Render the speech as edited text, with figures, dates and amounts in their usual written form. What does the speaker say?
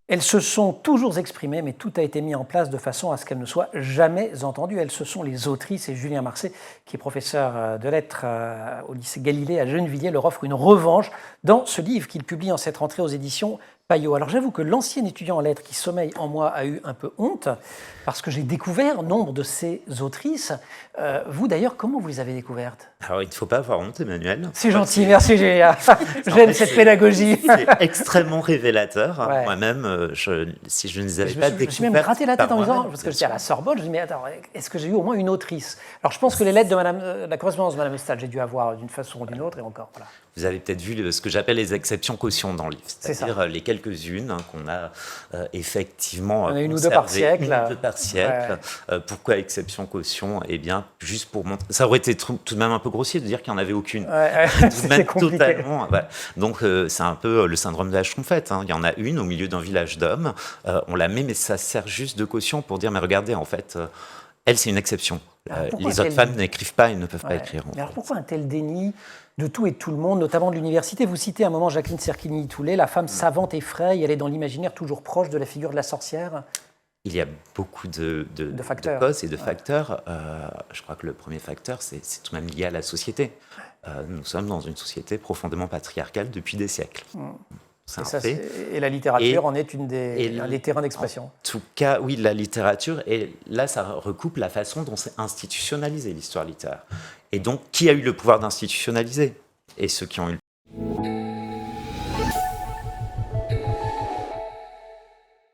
Elles se sont toujours exprimées, mais tout a été mis en place de façon à ce qu'elles ne soient jamais entendues. Elles, ce sont les autrices, et Julien Marsay, qui est professeur de lettres au lycée Galilée à Gennevilliers, leur offre une revanche dans ce livre qu'il publie en cette rentrée aux éditions Payot. Alors j'avoue que l'ancien étudiant en lettres qui sommeille en moi a eu un peu honte, parce que j'ai découvert nombre de ces autrices. Vous d'ailleurs, comment vous les avez découvertes? Alors, il ne faut pas avoir honte, Emmanuel. C'est gentil, merci Julien. J'aime cette pédagogie. C'est extrêmement révélateur. Ouais. Moi-même, si je ne les avais pas Je me suis même découvertes gratté la tête par en me disant, moi-même, parce que bien j'étais à sûr. la Sorbonne, je me dis, mais attends, est-ce que j'ai eu au moins une autrice? Alors je pense que les lettres de la correspondance de Madame Estal, j'ai dû avoir d'une façon ou d'une autre, et encore, voilà. Vous avez peut-être vu ce que j'appelle les exceptions caution dans le livre, C'est ça. c'est-à-dire les quelques-unes qu'on a effectivement On a une ou deux par siècle. Une ou deux par siècle. Pourquoi exception caution? Eh bien, juste pour montrer... Ça aurait été tout de même un peu grossier de dire qu'il n'y en avait aucune. Tout de C'était même compliqué. totalement. Ouais. Donc, c'est un peu le syndrome de la Schtroumpfette. Hein. Il y en a une au milieu d'un village d'hommes. On la met, mais ça sert juste de caution pour dire, mais regardez, en fait, elle, c'est une exception. Les autres femmes n'écrivent pas et ne peuvent pas écrire. Mais alors pourquoi un tel déni de tout et de tout le monde, notamment de l'université? Vous citez à un moment Jacqueline Cerquigny-Toulet, la femme savante et fraîche, elle est dans l'imaginaire toujours proche de la figure de la sorcière. Il y a beaucoup de facteurs. causes et de facteurs. Je crois que le premier facteur, c'est tout de même lié à la société. Nous sommes dans une société profondément patriarcale depuis des siècles. C'est un fait. Et la littérature en est un des terrains d'expression. En tout cas, oui, la littérature. Et là, ça recoupe la façon dont c'est institutionnalisé l'histoire littéraire. Et donc, qui a eu le pouvoir d'institutionnaliser? Et ceux qui ont eu le